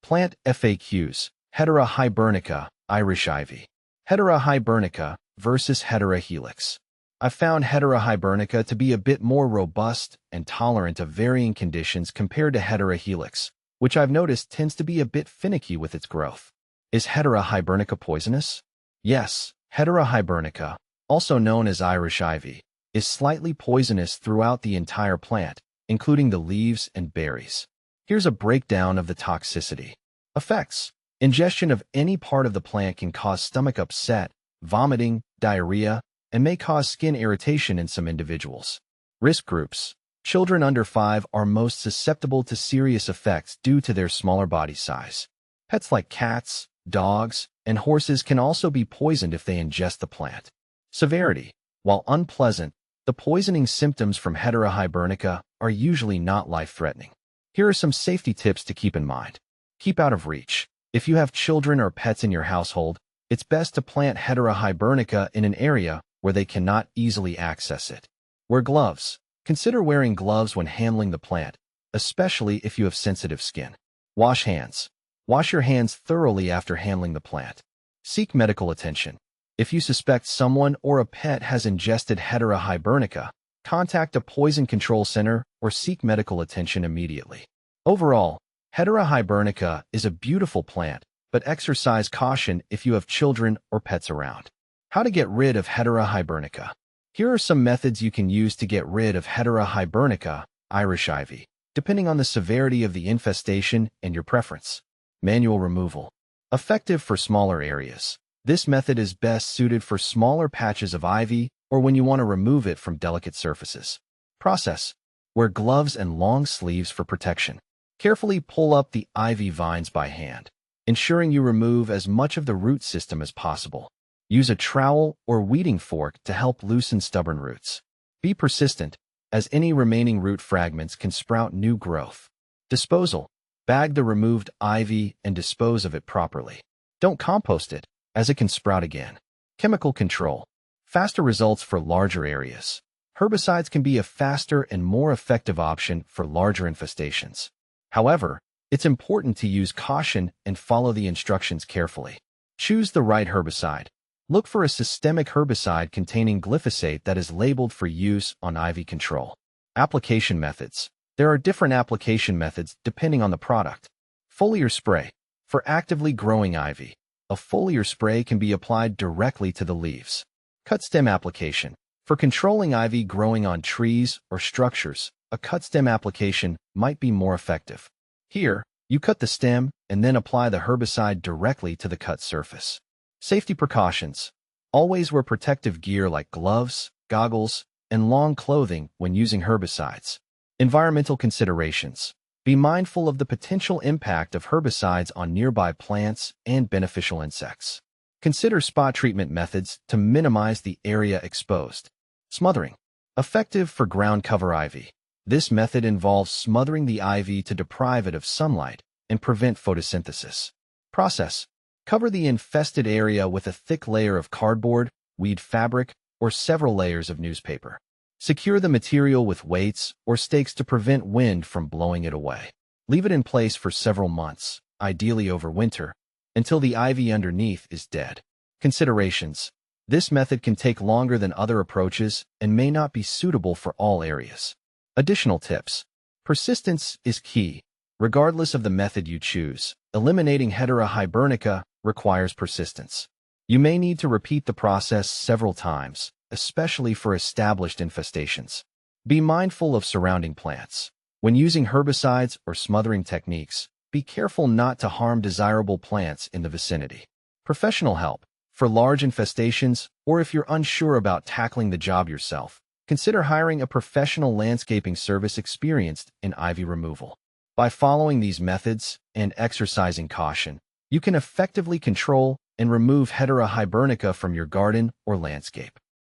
Plant FAQs, Hedera hibernica, Irish ivy. Hedera hibernica versus Hedera helix. I found Hedera hibernica to be a bit more robust and tolerant of varying conditions compared to Hedera helix, which I've noticed tends to be a bit finicky with its growth. Is Hedera hibernica poisonous? Yes, Hedera hibernica, also known as Irish ivy, is slightly poisonous throughout the entire plant, including the leaves and berries. Here's a breakdown of the toxicity. Effects. Ingestion of any part of the plant can cause stomach upset, vomiting, diarrhea, and may cause skin irritation in some individuals. Risk groups. Children under 5 are most susceptible to serious effects due to their smaller body size. Pets like cats, dogs, and horses can also be poisoned if they ingest the plant. Severity. While unpleasant, the poisoning symptoms from Hedera hibernica are usually not life-threatening. Here are some safety tips to keep in mind. Keep out of reach. If you have children or pets in your household, it's best to plant Hedera hibernica in an area where they cannot easily access it. Wear gloves. Consider wearing gloves when handling the plant, especially if you have sensitive skin. Wash hands. Wash your hands thoroughly after handling the plant. Seek medical attention. If you suspect someone or a pet has ingested Hedera hibernica, contact a poison control center or seek medical attention immediately. Overall, Hedera hibernica is a beautiful plant, but exercise caution if you have children or pets around. How to get rid of Hedera hibernica. Here are some methods you can use to get rid of Hedera hibernica, Irish ivy, depending on the severity of the infestation and your preference. Manual removal. Effective for smaller areas. This method is best suited for smaller patches of ivy or when you want to remove it from delicate surfaces. Process. Wear gloves and long sleeves for protection. Carefully pull up the ivy vines by hand, ensuring you remove as much of the root system as possible. Use a trowel or weeding fork to help loosen stubborn roots. Be persistent, as any remaining root fragments can sprout new growth. Disposal. Bag the removed ivy and dispose of it properly. Don't compost it, as it can sprout again. Chemical control. Faster results for larger areas. Herbicides can be a faster and more effective option for larger infestations. However, it's important to use caution and follow the instructions carefully. Choose the right herbicide. Look for a systemic herbicide containing glyphosate that is labeled for use on ivy control. Application methods. There are different application methods depending on the product. Foliar spray. For actively growing ivy, a foliar spray can be applied directly to the leaves. Cut stem application. For controlling ivy growing on trees or structures, a cut stem application might be more effective. Here, you cut the stem and then apply the herbicide directly to the cut surface. Safety precautions. Always wear protective gear like gloves, goggles, and long clothing when using herbicides. Environmental considerations. Be mindful of the potential impact of herbicides on nearby plants and beneficial insects. Consider spot treatment methods to minimize the area exposed. Smothering. Effective for ground cover ivy. This method involves smothering the ivy to deprive it of sunlight and prevent photosynthesis. Process. Cover the infested area with a thick layer of cardboard, weed fabric, or several layers of newspaper. Secure the material with weights or stakes to prevent wind from blowing it away. Leave it in place for several months, ideally over winter, until the ivy underneath is dead. Considerations. This method can take longer than other approaches and may not be suitable for all areas. Additional tips. Persistence is key. Regardless of the method you choose, eliminating Hedera hibernica requires persistence. You may need to repeat the process several times, especially for established infestations. Be mindful of surrounding plants. When using herbicides or smothering techniques, be careful not to harm desirable plants in the vicinity. Professional help. For large infestations, or if you're unsure about tackling the job yourself, consider hiring a professional landscaping service experienced in ivy removal. By following these methods and exercising caution, you can effectively control and remove Hedera hibernica from your garden or landscape.